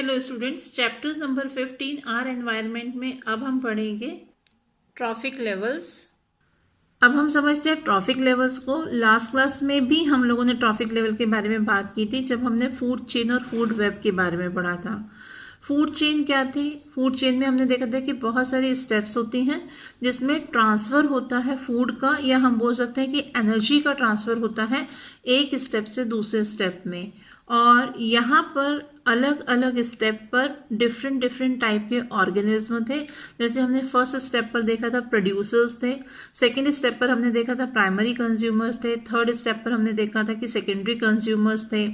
Hello students, chapter number 15 our environment में अब हम पढ़ेंगे ट्रॉफिक लेवल्स। अब हम समझते हैं ट्रॉफिक लेवल्स को। लास्ट क्लास में भी हम लोगों ने ट्रॉफिक लेवल के बारे में बात की थी जब हमने फूड चेन और फूड वेब के बारे में पढ़ा था। फूड चेन क्या थी? फूड चेन में हमने देखा था कि बहुत सारी स्टेप्स होती हैं जिसमें ट्रांसफ़र होता है फूड का, या हम बोल सकते हैं कि एनर्जी का ट्रांसफ़र होता है एक स्टेप से दूसरे स्टेप में। और यहाँ पर अलग अलग स्टेप पर डिफरेंट टाइप के ऑर्गेनिज्म थे। जैसे हमने फर्स्ट स्टेप पर देखा था प्रोड्यूसर्स थे, सेकंड स्टेप पर हमने देखा था प्राइमरी कंज्यूमर्स थे, थर्ड स्टेप पर हमने देखा था कि सेकेंडरी कंज्यूमर्स थे।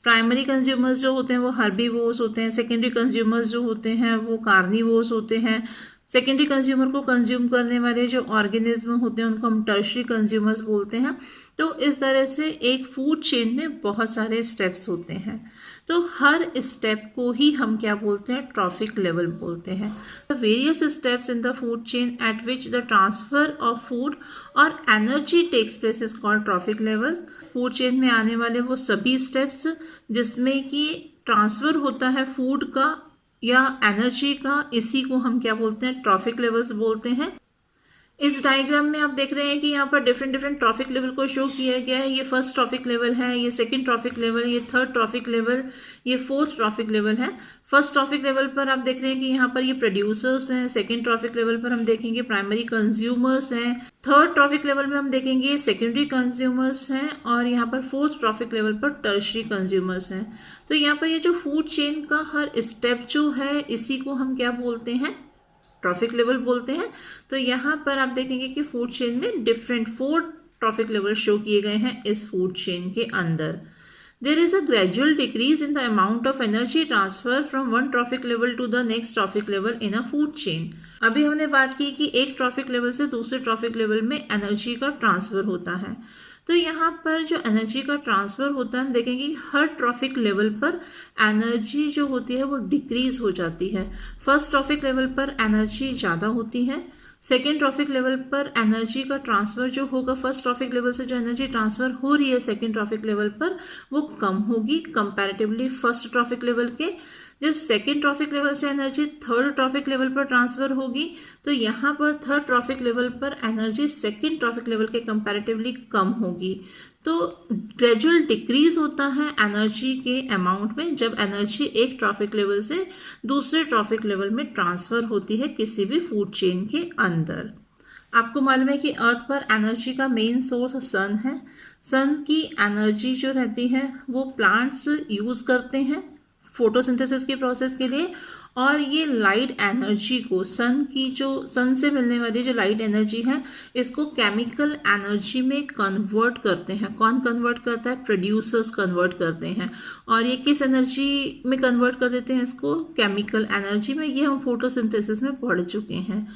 प्राइमरी कंज्यूमर्स जो होते हैं वो हर्बीवोर्स होते हैं, सेकेंडरी कंज्यूमर्स जो होते हैं वो कार्निवोर्स होते हैं। सेकेंडरी कंज्यूमर को कंज्यूम करने वाले जो ऑर्गेनिज्म होते हैं उनको हम टर्शरी कंज्यूमर्स बोलते हैं। तो इस तरह से एक फूड चेन में बहुत सारे स्टेप्स होते हैं, तो हर स्टेप को ही हम क्या बोलते हैं? ट्रॉफिक लेवल बोलते हैं। The various steps in the food chain at which the transfer of food और energy takes place is called trophic levels. Food chain में आने वाले वो सभी स्टेप्स जिसमें कि ट्रांसफर होता है फूड का या एनर्जी का, इसी को हम क्या बोलते हैं? ट्रॉफिक लेवल्स बोलते हैं। इस डायग्राम में आप देख रहे हैं कि यहाँ पर डिफरेंट ट्रॉफिक लेवल को शो किया गया है। ये फर्स्ट ट्रॉफिक लेवल है, ये सेकंड ट्रॉफिक लेवल, ये थर्ड ट्रॉफिक लेवल, ये फोर्थ ट्रॉफिक लेवल है। फर्स्ट ट्रॉफिक लेवल पर आप देख रहे हैं कि यहाँ पर ये प्रोड्यूसर्स हैं, सेकंड ट्रॉफिक लेवल पर हम देखेंगे प्राइमरी कंज्यूमर्स हैं, थर्ड ट्रॉफिक लेवल में हम देखेंगे सेकेंडरी कंज्यूमर्स हैं, और यहाँ पर फोर्थ ट्रॉफिक लेवल पर टर्शरी कंज्यूमर्स हैं। तो यहाँ पर ये जो फूड चेन का हर स्टेप जो है इसी को हम क्या बोलते हैं? ट्रॉफिक लेवल बोलते हैं। तो यहाँ पर आप देखेंगे कि फूड चेन में डिफरेंट 4 ट्रॉफिक लेवल शो किए गए हैं इस फूड चेन के अंदर। There is a gradual decrease in the amount of energy transfer from one trophic level to the next trophic level in a food chain. अभी हमने बात की कि एक ट्रॉफिक लेवल से दूसरे ट्रॉफिक लेवल में एनर्जी का ट्रांसफर होता है। तो यहाँ पर जो एनर्जी का ट्रांसफ़र होता है हम देखेंगे कि हर ट्रॉफिक लेवल पर एनर्जी जो होती है वो डिक्रीज हो जाती है। फर्स्ट ट्रॉफिक लेवल पर एनर्जी ज़्यादा होती है, सेकेंड ट्रॉफिक लेवल पर एनर्जी का ट्रांसफ़र जो होगा, फर्स्ट ट्रॉफिक लेवल से जो एनर्जी ट्रांसफ़र हो रही है सेकेंड ट्रॉफिक लेवल पर वो कम होगी कंपैरेटिवली फर्स्ट ट्रॉफिक लेवल के। जब सेकेंड ट्रॉफिक लेवल से एनर्जी थर्ड ट्रॉफिक लेवल पर ट्रांसफर होगी तो यहाँ पर थर्ड ट्रॉफिक लेवल पर एनर्जी सेकेंड ट्रॉफिक लेवल के कंपैरेटिवली कम होगी। तो ग्रेजुअल डिक्रीज होता है एनर्जी के अमाउंट में जब एनर्जी एक ट्रॉफिक लेवल से दूसरे ट्रॉफिक लेवल में ट्रांसफर होती है किसी भी फूड चेन के अंदर। आपको मालूम है कि अर्थ पर एनर्जी का मेन सोर्स सन है। सन की एनर्जी जो रहती है वो प्लांट्स यूज करते हैं फोटोसिंथेसिस के प्रोसेस के लिए, और ये लाइट एनर्जी को सन से मिलने वाली जो लाइट एनर्जी है इसको केमिकल एनर्जी में कन्वर्ट करते हैं। कौन कन्वर्ट करता है? प्रोड्यूसर्स कन्वर्ट करते हैं। और ये किस एनर्जी में कन्वर्ट कर देते हैं इसको? केमिकल एनर्जी में। ये हम फोटोसिंथेसिस में पढ़ चुके हैं।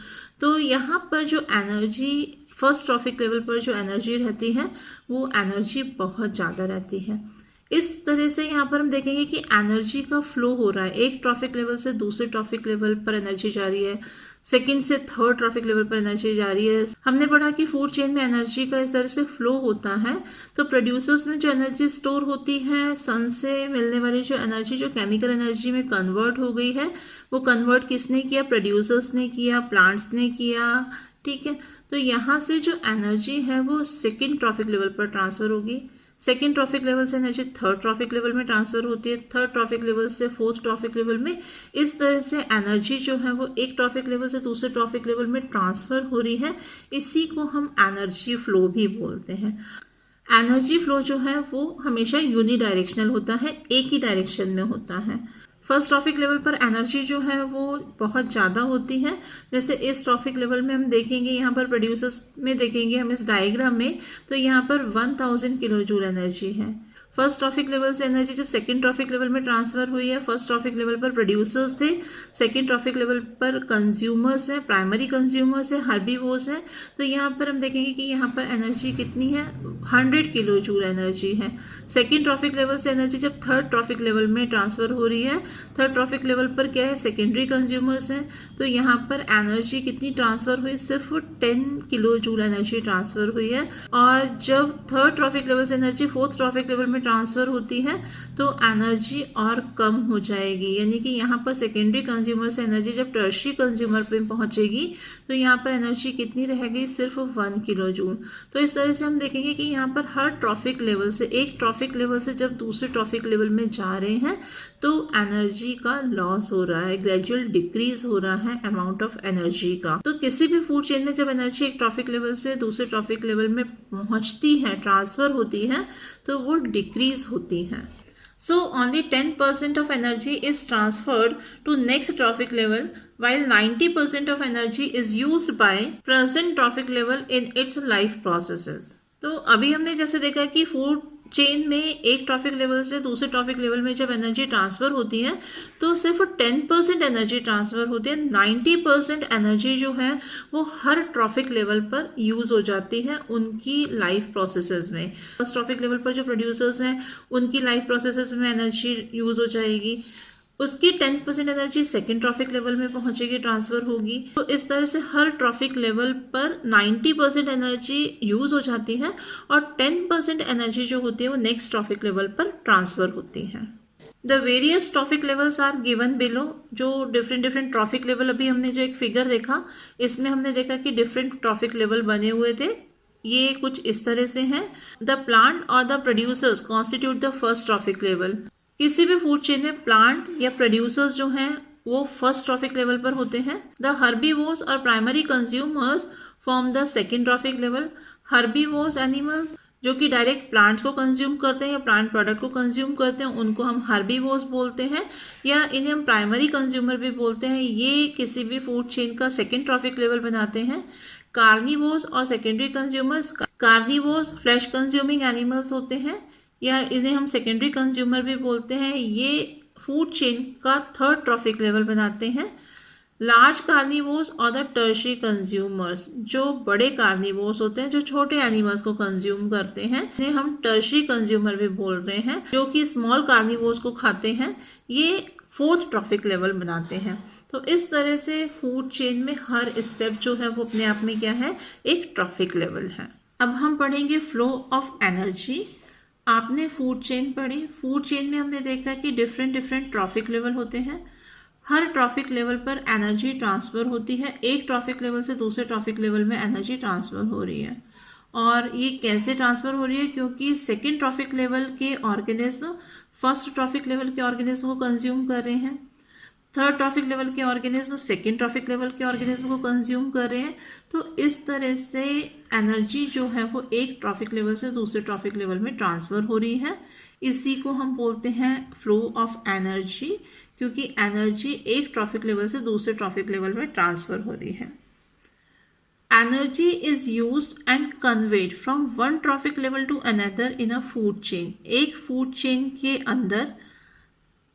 तो यहाँ पर जो एनर्जी फर्स्ट ट्रॉफिक लेवल पर जो एनर्जी रहती है वो एनर्जी बहुत ज़्यादा रहती है। इस तरह से यहाँ पर हम देखेंगे कि एनर्जी का फ्लो हो रहा है, एक ट्रॉफिक लेवल से दूसरे ट्रॉफिक लेवल पर एनर्जी जा रही है, सेकंड से थर्ड ट्रॉफिक लेवल पर एनर्जी जा रही है। हमने पढ़ा कि फूड चेन में एनर्जी का इस तरह से फ्लो होता है। तो प्रोड्यूसर्स में जो एनर्जी स्टोर होती है, सन से मिलने वाली जो एनर्जी जो केमिकल एनर्जी में कन्वर्ट हो गई है वो कन्वर्ट किसने किया? प्रोड्यूसर्स ने किया, प्लांट्स ने किया। ठीक है, तो यहाँ से जो एनर्जी है वो सेकेंड ट्रॉफिक लेवल पर ट्रांसफर होगी, सेकेंड ट्रॉफिक लेवल से एनर्जी थर्ड ट्रॉफिक लेवल में ट्रांसफर होती है, थर्ड ट्रॉफिक लेवल से फोर्थ ट्रॉफिक लेवल में। इस तरह से एनर्जी जो है वो एक ट्रॉफिक लेवल से दूसरे ट्रॉफिक लेवल में ट्रांसफर हो रही है। इसी को हम एनर्जी फ्लो भी बोलते हैं। एनर्जी फ्लो जो है वो हमेशा यूनिडायरेक्शनल होता है, एक ही डायरेक्शन में होता है। फर्स्ट ट्रॉफिक लेवल पर एनर्जी जो है वो बहुत ज़्यादा होती है। जैसे इस ट्रॉफिक लेवल में हम देखेंगे, यहाँ पर प्रोड्यूसर्स में देखेंगे हम इस डायग्राम में, तो यहाँ पर 1000 किलो जूल एनर्जी है। फर्स्ट ट्रॉफिक लेवल से एनर्जी जब सेकेंड ट्रॉफिक लेवल में ट्रांसफर हुई है, फर्स्ट ट्रॉफिक लेवल पर प्रोड्यूसर्स थे, सेकेंड ट्रॉफिक लेवल पर कंज्यूमर्स हैं, प्राइमरी कंज्यूमर्स हैं, हर्बीवोर्स हैं। तो यहाँ पर हम देखेंगे कि यहाँ पर एनर्जी कितनी है? 100 किलो जूल एनर्जी है। सेकेंड ट्रॉफिक लेवल से एनर्जी जब थर्ड ट्रॉफिक लेवल में ट्रांसफर हो रही है, थर्ड ट्रॉफिक लेवल पर क्या है? सेकेंडरी कंज्यूमर्स हैं। तो यहाँ पर एनर्जी कितनी ट्रांसफर हुई? सिर्फ 10 किलो जूल एनर्जी ट्रांसफर हुई है। और जब थर्ड ट्रॉफिक लेवल से एनर्जी फोर्थ ट्रॉफिक लेवल में ट्रांसफ़र होती है तो एनर्जी और कम हो जाएगी, यानी कि यहाँ पर सेकेंडरी कंज्यूमर से एनर्जी जब टर्शियरी कंज्यूमर पे पहुँचेगी तो यहाँ पर एनर्जी कितनी रहेगी, सिर्फ 1 किलो जूल। तो इस तरह से हम देखेंगे कि यहाँ पर हर ट्रॉफिक लेवल से, एक ट्रॉफिक लेवल से जब दूसरे ट्रॉफिक लेवल में जा रहे हैं तो एनर्जी का लॉस हो रहा है, ग्रेजुअल डिक्रीज हो रहा है अमाउंट ऑफ एनर्जी का। तो किसी भी फूड चेन में जब एनर्जी एक ट्रॉफिक लेवल से दूसरे ट्रॉफिक लेवल में पहुंचती है, ट्रांसफर होती है, तो वो डिक्रीज होती है। So only 10% of energy is transferred to next trophic level while 90% of energy is used by present trophic level in its life processes. तो अभी हमने जैसे देखा कि फूड चेन में एक ट्रॉफिक लेवल से दूसरे ट्रॉफिक लेवल में जब एनर्जी ट्रांसफ़र होती है तो सिर्फ 10% एनर्जी ट्रांसफ़र होती है, 90% एनर्जी जो है वो हर ट्रॉफिक लेवल पर यूज़ हो जाती है उनकी लाइफ प्रोसेसेस में। फर्स्ट ट्रॉफिक लेवल पर जो प्रोड्यूसर्स हैं उनकी लाइफ प्रोसेसेस में एनर्जी यूज़ हो जाएगी, उसकी 10% एनर्जी सेकेंड ट्रॉफिक लेवल में पहुंचेगी, ट्रांसफ़र होगी। तो इस तरह से हर ट्रॉफिक लेवल पर 90% एनर्जी यूज़ हो जाती है और 10% एनर्जी जो होती है वो नेक्स्ट ट्रॉफिक लेवल पर ट्रांसफ़र होती है। The various trophic levels are given below. जो डिफरेंट ट्रॉफिक लेवल, अभी हमने जो एक फिगर देखा इसमें हमने देखा कि डिफरेंट ट्रॉफिक लेवल बने हुए थे, ये कुछ इस तरह से हैं। द प्लांट और the producers constitute the first trophic level. किसी भी फूड चेन में प्लांट या प्रोड्यूसर्स जो हैं वो फर्स्ट ट्रॉफिक लेवल पर होते हैं। द हर्बीवोर्स और primary consumers form the second trophic level. Herbivores animals जो कि डायरेक्ट प्लांट को कंज्यूम करते हैं या प्लांट प्रोडक्ट को कंज्यूम करते हैं उनको हम हर्बीवोर्स बोलते हैं या इन्हें हम प्राइमरी कंज्यूमर भी बोलते हैं। ये किसी भी फूड चेन का सेकेंड ट्रॉफिक लेवल बनाते हैं। कार्निवोर्स और secondary consumers, carnivores flash consuming animals होते हैं या इन्हें हम सेकेंडरी कंज्यूमर भी बोलते हैं। ये फूड चेन का थर्ड ट्रॉफिक लेवल बनाते हैं। लार्ज कार्निवोर्स और द टर्शियरी कंज्यूमर्स, जो बड़े कार्निवोर्स होते हैं जो छोटे एनिमल्स को कंज्यूम करते हैं, इन्हें हम टर्शियरी कंज्यूमर भी बोल रहे हैं। जो कि स्मॉल कार्निवोर्स को खाते हैं, ये फोर्थ ट्रॉफिक लेवल बनाते हैं। तो इस तरह से फूड चेन में हर स्टेप जो है वो अपने आप में क्या है, एक ट्रॉफिक लेवल है। अब हम पढ़ेंगे फ्लो ऑफ एनर्जी। आपने फूड चेन पढ़ी। फूड चेन में हमने देखा कि डिफरेंट ट्रॉफिक लेवल होते हैं। हर ट्रॉफिक लेवल पर एनर्जी ट्रांसफ़र होती है। एक ट्रॉफिक लेवल से दूसरे ट्रॉफिक लेवल में एनर्जी ट्रांसफ़र हो रही है। और ये कैसे ट्रांसफ़र हो रही है, क्योंकि सेकेंड ट्रॉफिक लेवल के ऑर्गेनिज्म फर्स्ट ट्रॉफिक लेवल के ऑर्गेनिज्म को कंज्यूम कर रहे हैं। थर्ड ट्रॉफिक लेवल के ऑर्गेनिज्म सेकेंड ट्रॉफिक लेवल के ऑर्गेनिज्म को कंज्यूम कर रहे हैं। तो इस तरह से एनर्जी जो है वो एक ट्रॉफिक लेवल से दूसरे ट्रॉफिक लेवल में ट्रांसफ़र हो रही है। इसी को हम बोलते हैं फ्लो ऑफ एनर्जी, क्योंकि एनर्जी एक ट्रॉफिक लेवल से दूसरे ट्रॉफिक लेवल में ट्रांसफ़र हो रही है। Energy is used and conveyed from one trophic level to another in a food chain. एक फूड चेन के अंदर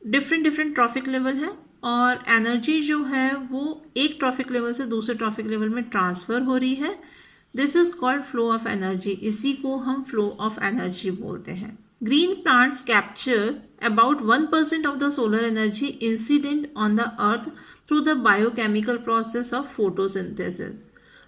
डिफरेंट ट्रॉफिक लेवल है और एनर्जी जो है वो एक ट्रॉफिक लेवल से दूसरे ट्रॉफिक लेवल में ट्रांसफ़र हो रही है। This is called flow of energy. इसी को हम फ्लो ऑफ एनर्जी बोलते हैं। Green plants capture about 1% of the solar energy incident on the earth through the biochemical process of photosynthesis.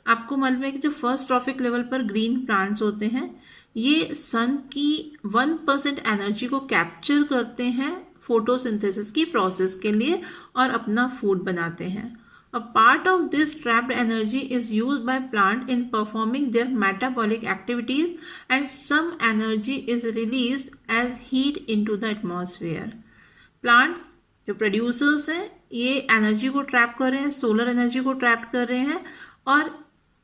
आपको मालूम है कि जो फर्स्ट ट्रॉफिक लेवल पर ग्रीन प्लांट्स होते हैं ये सन की 1% एनर्जी को कैप्चर करते हैं फोटोसिंथेसिस की प्रोसेस के लिए और अपना फूड बनाते हैं। A part of this trapped energy is used by plant in performing their metabolic activities and some energy is released as heat into the atmosphere. Plants जो producers हैं ये एनर्जी को ट्रैप कर रहे हैं, सोलर एनर्जी को trap कर रहे हैं और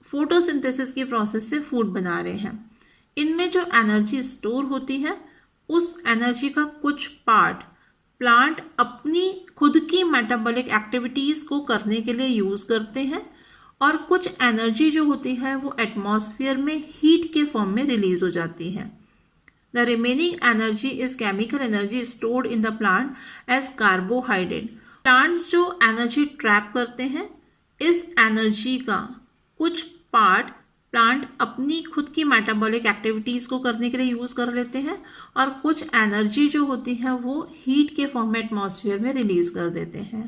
फोटोसिंथेसिस की प्रोसेस से फूड बना रहे हैं। इनमें जो एनर्जी स्टोर होती है उस एनर्जी का कुछ पार्ट प्लांट अपनी खुद की मेटाबॉलिक एक्टिविटीज़ को करने के लिए यूज़ करते हैं और कुछ एनर्जी जो होती है वो एटमॉस्फेयर में हीट के फॉर्म में रिलीज हो जाती है। The remaining energy is chemical energy stored in the plant as carbohydrate. Plants जो एनर्जी ट्रैप करते हैं इस एनर्जी का कुछ पार्ट प्लांट अपनी खुद की मेटाबॉलिक एक्टिविटीज़ को करने के लिए यूज़ कर लेते हैं और कुछ एनर्जी जो होती है वो हीट के फॉर्म में एटमॉस्फेयर में रिलीज कर देते हैं।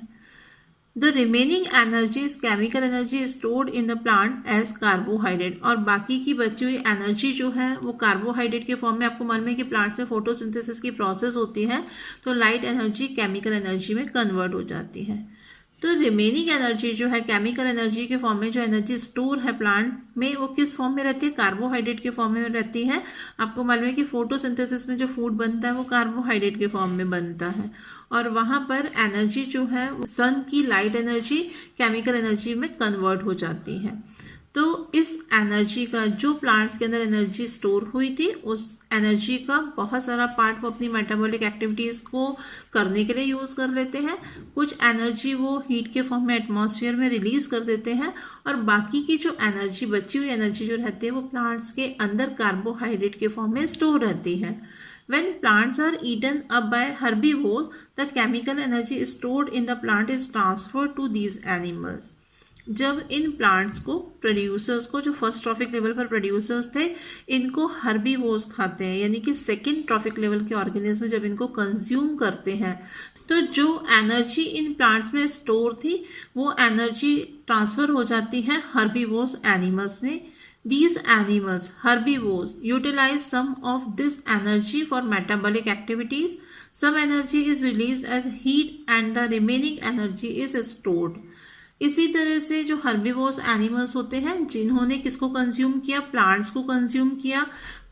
The remaining energy is chemical energy stored in the plant as carbohydrate, और बाकी की बची हुई एनर्जी जो है वो कार्बोहाइड्रेट के फॉर्म में, आपको मालूम है कि प्लांट्स में फोटोसिंथेसिस की प्रोसेस होती है तो लाइट एनर्जी केमिकल एनर्जी में कन्वर्ट हो जाती है। तो रिमेनिंग एनर्जी जो है केमिकल एनर्जी के फॉर्म में, जो एनर्जी स्टोर है प्लांट में, वो किस फॉर्म में रहती है? कार्बोहाइड्रेट के फॉर्म में रहती है। आपको मालूम है कि फोटोसिंथेसिस में जो फूड बनता है वो कार्बोहाइड्रेट के फॉर्म में बनता है, और वहां पर एनर्जी जो है सन की लाइट एनर्जी केमिकल एनर्जी में कन्वर्ट हो जाती है। तो इस एनर्जी का, जो प्लांट्स के अंदर एनर्जी स्टोर हुई थी, उस एनर्जी का बहुत सारा पार्ट वो अपनी मेटाबॉलिक एक्टिविटीज़ को करने के लिए यूज़ कर लेते हैं। कुछ एनर्जी वो हीट के फॉर्म में एटमॉस्फेयर में रिलीज कर देते हैं, और बाकी की जो एनर्जी, बची हुई एनर्जी जो रहती है वो प्लांट्स के अंदर कार्बोहाइड्रेट के फॉर्म में स्टोर रहती है। When plants are eaten up by herbivores, the chemical energy stored in the plant is transferred to these animals. जब इन प्लांट्स को, प्रोड्यूसर्स को, जो फर्स्ट ट्रॉफिक लेवल पर प्रोड्यूसर्स थे, इनको हर्बीवोर्स खाते हैं, यानी कि सेकेंड ट्रॉफिक लेवल के ऑर्गेनिज्म जब इनको कंज्यूम करते हैं, तो जो एनर्जी इन प्लांट्स में स्टोर थी वो एनर्जी ट्रांसफर हो जाती है हर्बीवोर्स एनिमल्स में। These animals, herbivores, utilize some of this energy for metabolic activities. Some energy is released as heat and the remaining energy is stored. इसी तरह से जो हर्बीवोर्स एनिमल्स होते हैं, जिन्होंने किसको कंज्यूम किया? प्लांट्स को कंज्यूम किया।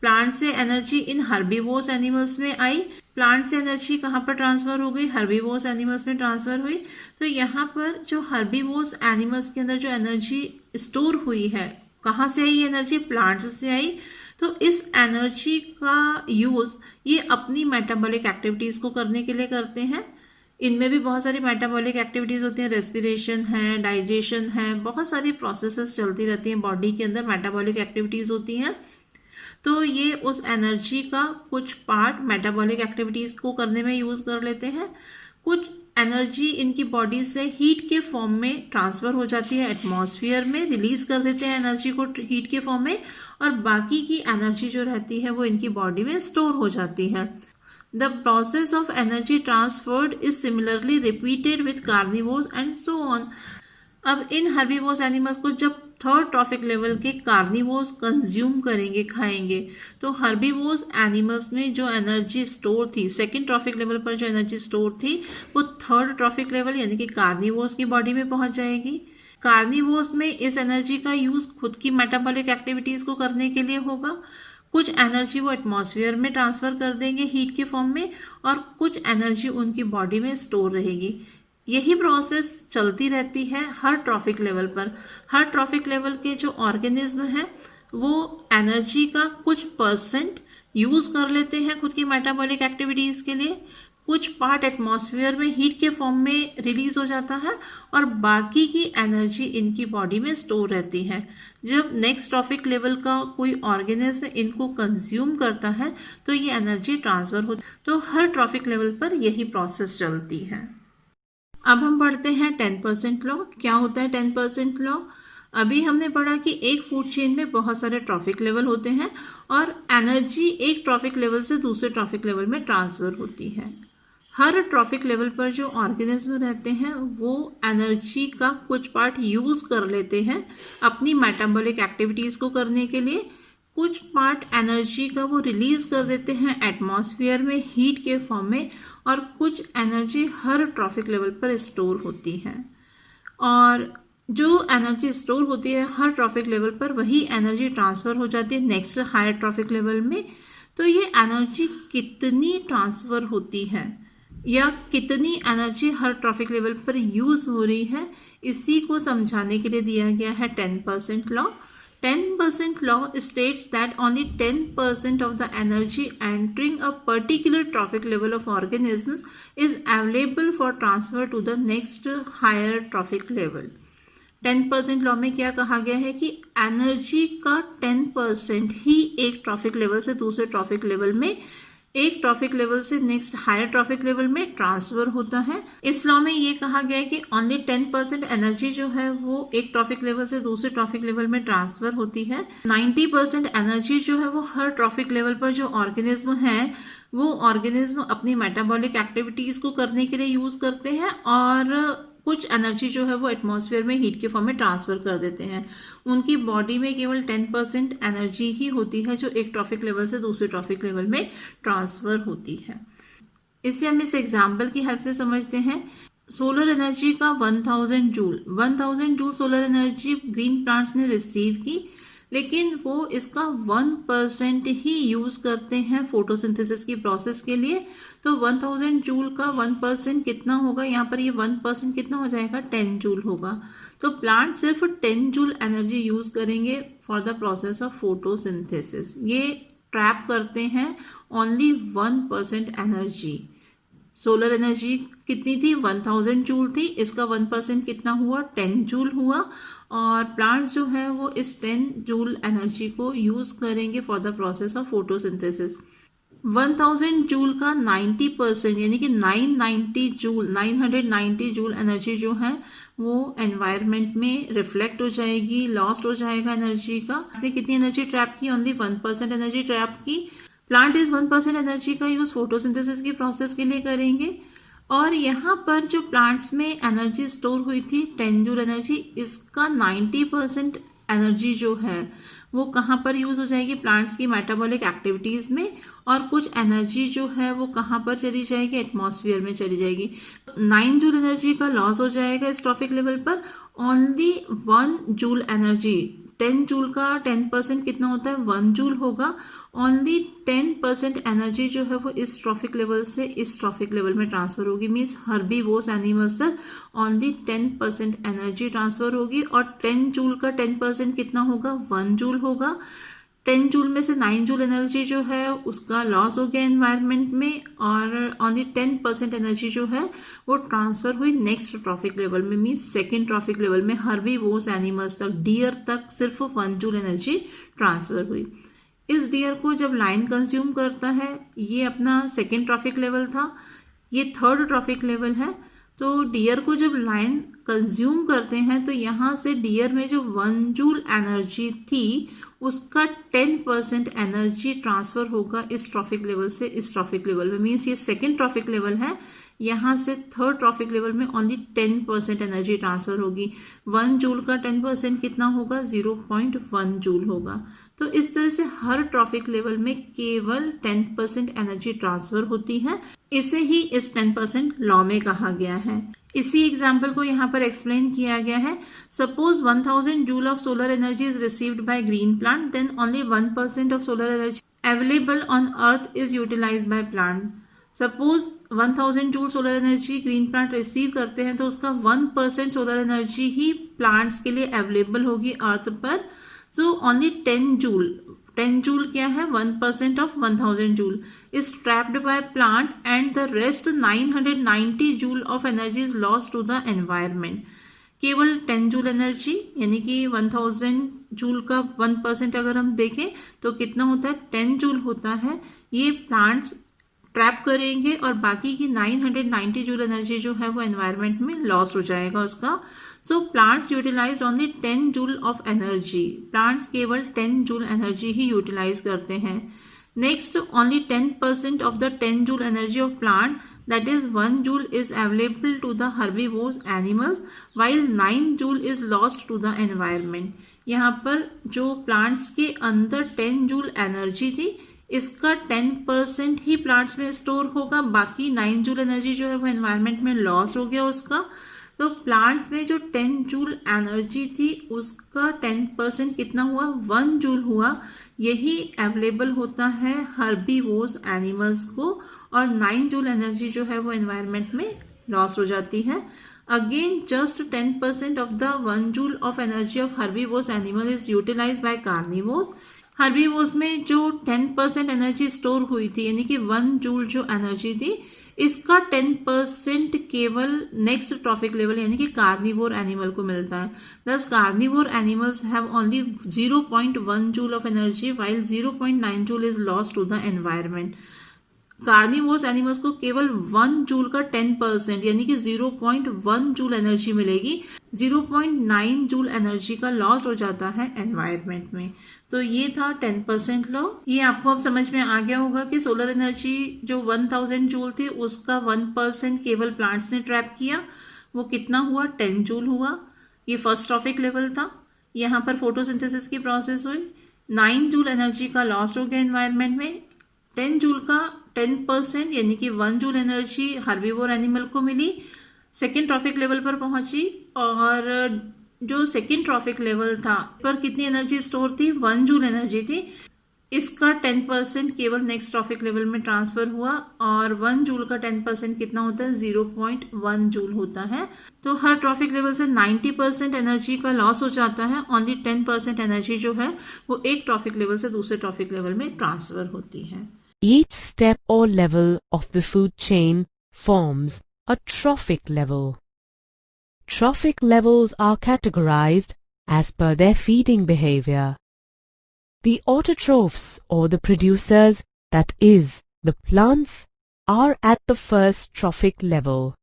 प्लांट से एनर्जी इन हर्बीवोर्स एनिमल्स में आई, प्लांट से एनर्जी कहाँ पर ट्रांसफर हो गई? हर्बीवोर्स एनिमल्स में ट्रांसफर हुई। तो यहाँ पर जो हर्बीवोर्स एनिमल्स के अंदर जो एनर्जी स्टोर हुई है, कहाँ से आई एनर्जी? प्लांट्स से आई। तो इस एनर्जी का यूज़ ये अपनी मेटाबॉलिक एक्टिविटीज़ को करने के लिए करते हैं। इनमें भी बहुत सारी मेटाबॉलिक एक्टिविटीज़ होती हैं, रेस्पिरेशन है, डाइजेशन है, बहुत सारी प्रोसेसेस चलती रहती हैं बॉडी के अंदर, मेटाबॉलिक एक्टिविटीज़ होती हैं। तो ये उस एनर्जी का कुछ पार्ट मेटाबॉलिक एक्टिविटीज़ को करने में यूज़ कर लेते हैं। कुछ एनर्जी इनकी बॉडी से हीट के फॉर्म में ट्रांसफ़र हो जाती है, एटमॉस्फेयर में रिलीज कर देते हैं एनर्जी को हीट के फॉर्म में, और बाकी की एनर्जी जो रहती है वो इनकी बॉडी में स्टोर हो जाती है। The process of energy transferred is similarly repeated with carnivores and so on. अब इन हर्बीवोर्स एनिमल्स को जब थर्ड ट्रॉफिक लेवल के कार्निवोर्स कंज्यूम करेंगे, खाएंगे, तो हर्बीवोर्स एनिमल्स में जो एनर्जी स्टोर थी, सेकेंड ट्रॉफिक लेवल पर जो एनर्जी स्टोर थी, वो थर्ड ट्रॉफिक लेवल यानी कि कार्निवोर्स की बॉडी में पहुंच जाएगी। कार्निवोर्स में इस एनर्जी का यूज खुद की मेटाबॉलिक एक्टिविटीज को करने के लिए होगा। कुछ एनर्जी वो एटमॉस्फेयर में ट्रांसफर कर देंगे हीट के फॉर्म में, और कुछ एनर्जी उनकी बॉडी में स्टोर रहेगी। यही प्रोसेस चलती रहती है हर ट्रॉफिक लेवल पर। हर ट्रॉफिक लेवल के जो ऑर्गेनिज्म हैं वो एनर्जी का कुछ परसेंट यूज कर लेते हैं खुद की मेटाबॉलिक एक्टिविटीज के लिए, कुछ पार्ट एटमॉस्फेयर में हीट के फॉर्म में रिलीज हो जाता है, और बाकी की एनर्जी इनकी बॉडी में स्टोर रहती है। जब नेक्स्ट ट्रॉफिक लेवल का कोई ऑर्गेनिज्म इनको कंज्यूम करता है तो ये एनर्जी ट्रांसफर होती है। तो हर ट्रॉफिक लेवल पर यही प्रोसेस चलती है। अब हम पढ़ते हैं 10% लॉ। क्या होता है 10% लॉ? अभी हमने पढ़ा कि एक फूड चेन में बहुत सारे ट्रॉफिक लेवल होते हैं और एनर्जी एक ट्रॉफिक लेवल से दूसरे ट्रॉफिक लेवल में ट्रांसफर होती है। हर ट्रॉफिक लेवल पर जो ऑर्गेनिज्म रहते हैं वो एनर्जी का कुछ पार्ट यूज़ कर लेते हैं अपनी मेटाबॉलिक एक्टिविटीज़ को करने के लिए, कुछ पार्ट एनर्जी का वो रिलीज कर देते हैं एटमॉस्फेयर में हीट के फॉर्म में, और कुछ एनर्जी हर ट्रॉफिक लेवल पर स्टोर होती है। और जो एनर्जी स्टोर होती है हर ट्रॉफिक लेवल पर, वही एनर्जी ट्रांसफ़र हो जाती है नेक्स्ट हायर ट्रॉफिक लेवल में। तो ये एनर्जी कितनी ट्रांसफ़र होती है या कितनी एनर्जी हर ट्रॉफिक लेवल पर यूज़ हो रही है, इसी को समझाने के लिए दिया गया है 10% law. 10% law states that only 10% of the energy entering a particular trophic level of organisms is available for transfer to the next higher trophic level. 10% law में क्या कहा गया है कि एनर्जी का 10% ही एक ट्रॉफिक लेवल से दूसरे ट्रॉफिक लेवल में, एक ट्रॉफिक लेवल से नेक्स्ट हायर ट्रॉफिक लेवल में ट्रांसफर होता है। इस लॉ में ये कहा गया है कि ओनली 10% एनर्जी जो है वो एक ट्रॉफिक लेवल से दूसरे ट्रॉफिक लेवल में ट्रांसफर होती है। 90% एनर्जी जो है वो हर ट्रॉफिक लेवल पर जो ऑर्गेनिज्म है वो ऑर्गेनिज्म अपनी मेटाबॉलिक एक्टिविटीज को करने के लिए यूज करते हैं, और कुछ एनर्जी जो है वो एटमॉस्फेयर में हीट के फॉर्म में ट्रांसफर कर देते हैं। उनकी बॉडी में केवल 10% एनर्जी ही होती है जो एक ट्रॉफिक लेवल से दूसरे ट्रॉफिक लेवल में ट्रांसफर होती है। इससे हम इस एग्जाम्पल की हेल्प से समझते हैं। सोलर एनर्जी का 1000 joule solar energy green plants ने रिसीव की, लेकिन वो इसका 1% ही यूज करते हैं फोटोसिंथेसिस की प्रोसेस के लिए। तो 1000 जूल का 1% कितना होगा, यहाँ पर ये 1% कितना हो जाएगा, 10 जूल होगा। तो प्लांट सिर्फ 10 जूल एनर्जी यूज करेंगे for the process of photosynthesis. ये ट्रैप करते हैं ओनली 1% एनर्जी। सोलर एनर्जी कितनी थी, 1000 जूल थी, इसका 1% कितना हुआ, 10 जूल हुआ। और प्लांट्स जो है वो इस 10 जूल एनर्जी को यूज करेंगे for the process of photosynthesis. 1000 joule का 90% यानी कि 990 जूल एनर्जी जो है वो एनवायरनमेंट में रिफ्लेक्ट हो जाएगी, लॉस्ट हो जाएगा एनर्जी का। इसने कितनी एनर्जी ट्रैप की, ओनली 1% एनर्जी ट्रैप की। प्लांट इस 1% एनर्जी का यूज फोटोसिंथेसिस की प्रोसेस के लिए करेंगे। और यहाँ पर जो प्लांट्स में एनर्जी स्टोर हुई थी 10 जूल एनर्जी, इसका 90% एनर्जी जो है वो कहाँ पर यूज हो जाएगी, प्लांट्स की मेटाबॉलिक एक्टिविटीज में। और कुछ एनर्जी जो है वो कहाँ पर चली जाएगी, एटमॉस्फेयर में चली जाएगी। 9 जूल एनर्जी का लॉस हो जाएगा इस ट्रॉफिक लेवल पर। ओनली 1 जूल एनर्जी, 10 जूल का 10% कितना होता है, 1 जूल होगा। ओनली 10% एनर्जी जो है वो इस ट्रॉफिक लेवल से इस ट्रॉफिक लेवल में ट्रांसफर होगी। मीन्स हर्बीवोर्स एनिमल्स तक ओनली 10% एनर्जी ट्रांसफर होगी। और 10 जूल का 10% कितना होगा, 1 जूल होगा। 10 जूल में से 9 जूल एनर्जी जो है उसका लॉस हो गया एनवायरनमेंट में, और ओनली 10% एनर्जी जो है वो ट्रांसफर हुई नेक्स्ट ट्रॉफिक लेवल में, मीन्स सेकेंड ट्रॉफिक लेवल में हर्बीवोर्स एनिमल्स तक, डियर तक सिर्फ 1 जूल एनर्जी ट्रांसफर हुई। इस डियर को जब लाइन कंज्यूम करता है, ये अपना सेकेंड ट्रॉफिक लेवल था, ये थर्ड ट्रॉफिक लेवल है। तो डियर को जब लाइन कंज्यूम करते हैं तो यहाँ से डियर में जो 1 जूल एनर्जी थी उसका 10% एनर्जी ट्रांसफर होगा इस ट्रॉफिक लेवल से इस ट्रॉफिक लेवल में। मीन्स ये सेकेंड ट्रॉफिक लेवल है, यहाँ से थर्ड ट्रॉफिक लेवल में ओनली 10% एनर्जी ट्रांसफर होगी। 1 जूल का 10% कितना होगा, 0.1 जूल होगा। तो इस तरह से हर ट्रॉफिक लेवल में केवल 10% एनर्जी ट्रांसफर होती है। इसे ही इस 10% लॉ में कहा गया है। इसी एग्जाम्पल को यहाँ पर एक्सप्लेन किया गया है। Suppose 1000 joule of solar energy is received by green plant, then only 1% of solar energy available on earth is utilised by plant. Suppose 1000 joule solar energy green plant receive करते हैं तो उसका 1% सोलर एनर्जी ही plants के लिए available होगी अर्थ पर। So only 10 joule क्या है, 1% of 1000 joule is trapped by plant and the rest 990 joule of energy is lost to the environment. केवल 10 जूल एनर्जी यानी कि 1000 जूल का 1% अगर हम देखें तो कितना होता है, 10 जूल होता है। ये प्लांट्स ट्रैप करेंगे और बाकी की 990 जूल एनर्जी जो है वो एनवायरनमेंट में लॉस हो जाएगा उसका। So plants utilise only 10 joule of energy. Plants केवल 10 जूल एनर्जी ही यूटिलाइज करते हैं। Next, only 10% of the 10 joule energy of plant that is 1 joule is available to the herbivores animals while 9 joule is lost to the environment। यहाँ पर जो plants के अंदर 10 joule energy थी इसका 10% ही प्लांट्स में स्टोर होगा, बाकी 9 जूल एनर्जी जो है वो एनवायरनमेंट में लॉस हो गया उसका। तो प्लांट्स में जो 10 जूल एनर्जी थी उसका 10% कितना हुआ, 1 जूल हुआ। यही अवेलेबल होता है हर्बीवोर्स एनिमल्स को, और 9 जूल एनर्जी जो है वो एनवायरनमेंट में लॉस हो जाती है। Again just 10% of the 1 joule of energy of herbivores animal is utilise by carnivores. Herbivores में जो 10% एनर्जी स्टोर हुई थी यानी कि 1 जूल जो एनर्जी थी इसका 10% केवल नेक्स्ट ट्रॉफिक लेवल यानी कि कार्निवोर एनिमल को मिलता है। दस carnivore animals have only 0.1 joule of energy while 0.9 joule is lost to the environment. Carnivores animals को केवल 1 जूल का 10% यानी कि 0.1 जूल एनर्जी मिलेगी, 0.9 जूल एनर्जी का लॉस हो जाता है एनवायरनमेंट में। तो ये था 10% लॉ। ये आपको अब समझ में आ गया होगा कि सोलर एनर्जी जो 1000 जूल थी उसका 1% केवल प्लांट्स ने ट्रैप किया, वो कितना हुआ, 10 जूल हुआ। ये फर्स्ट ट्रॉफिक लेवल था। यहाँ पर फोटोसिंथेसिस की प्रोसेस हुई, 9 जूल एनर्जी का लॉस्ट हो गया एनवायरनमेंट में। 10 जूल का 10% यानी कि 1 जूल एनर्जी हर्बीवोर एनिमल को मिली, सेकेंड ट्रॉफिक लेवल पर पहुंची। और जो सेकेंड ट्रॉफिक लेवल था पर कितनी एनर्जी स्टोर थी, 1 जूल एनर्जी थी। इसका 10% केवल नेक्स्ट ट्रॉफिक लेवल में ट्रांसफर हुआ और 1 जूल का 10% कितना होता है, 0.1 जूल होता है। तो हर ट्रॉफिक लेवल से 90% एनर्जी का लॉस हो जाता है, ओनली 10% एनर्जी जो है वो एक ट्रॉफिक लेवल से दूसरे ट्रॉफिक लेवल में ट्रांसफर होती है। Each step or level of the food chain forms a trophic level. Trophic levels are categorized as per their feeding behavior. The autotrophs or the producers, that is, the plants, are at the first trophic level.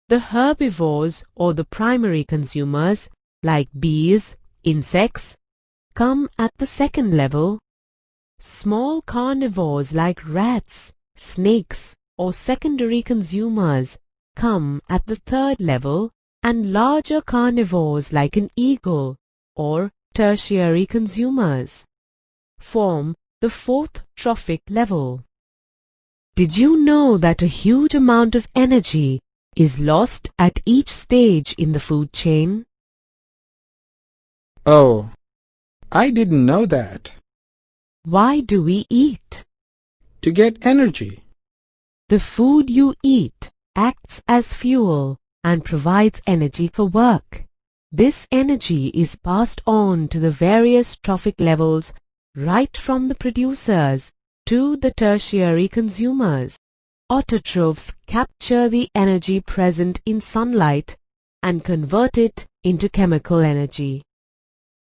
The herbivores or the primary consumers like bees, insects, come at the second level. Small carnivores like rats, snakes or secondary consumers come at the third level, and larger carnivores like an eagle or tertiary consumers form the fourth trophic level. Did you know that a huge amount of energy is lost at each stage in the food chain? Oh, I didn't know that. Why do we eat? To get energy. The food you eat acts as fuel and provides energy for work. This energy is passed on to the various trophic levels right from the producers to the tertiary consumers. Autotrophs capture the energy present in sunlight and convert it into chemical energy.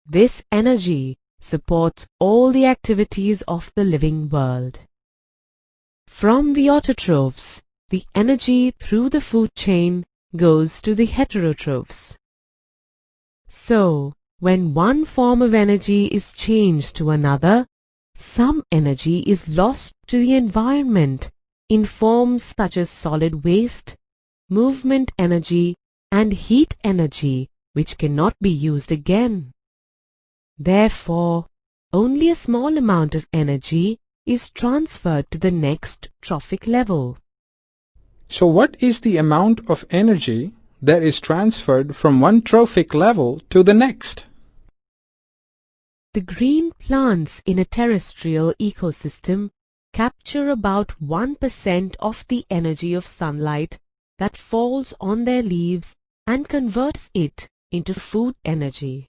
This energy supports all the activities of the living world. From the autotrophs, the energy through the food chain goes to the heterotrophs. So, when one form of energy is changed to another, some energy is lost to the environment in forms such as solid waste, movement energy, and heat energy, which cannot be used again. Therefore, only a small amount of energy is transferred to the next trophic level. So what is the amount of energy that is transferred from one trophic level to the next? The green plants in a terrestrial ecosystem capture about 1% of the energy of sunlight that falls on their leaves and converts it into food energy.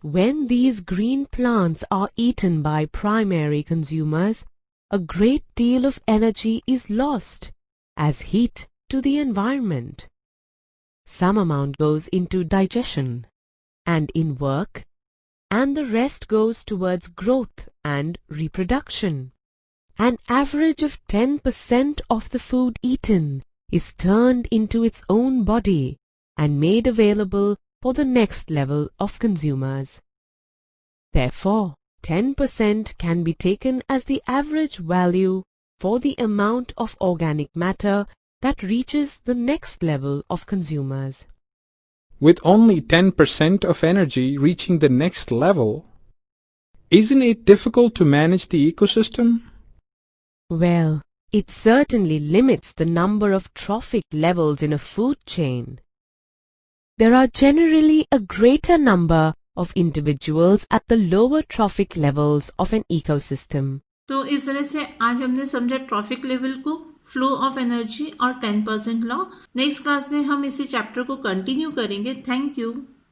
When these green plants are eaten by primary consumers, a great deal of energy is lost as heat to the environment. Some amount goes into digestion and in work, and the rest goes towards growth and reproduction. An average of 10% of the food eaten is turned into its own body and made available for the next level of consumers. Therefore, 10% can be taken as the average value for the amount of organic matter that reaches the next level of consumers. With only 10% of energy reaching the next level, isn't it difficult to manage the ecosystem? Well, it certainly limits the number of trophic levels in a food chain. There are generally a greater number of individuals at the lower trophic levels of an ecosystem. तो इस तरह से आज हमने समझा trophic level को, flow of energy और 10% law. Next class में हम इसी चैप्टर को कंटिन्यू करेंगे। Thank you.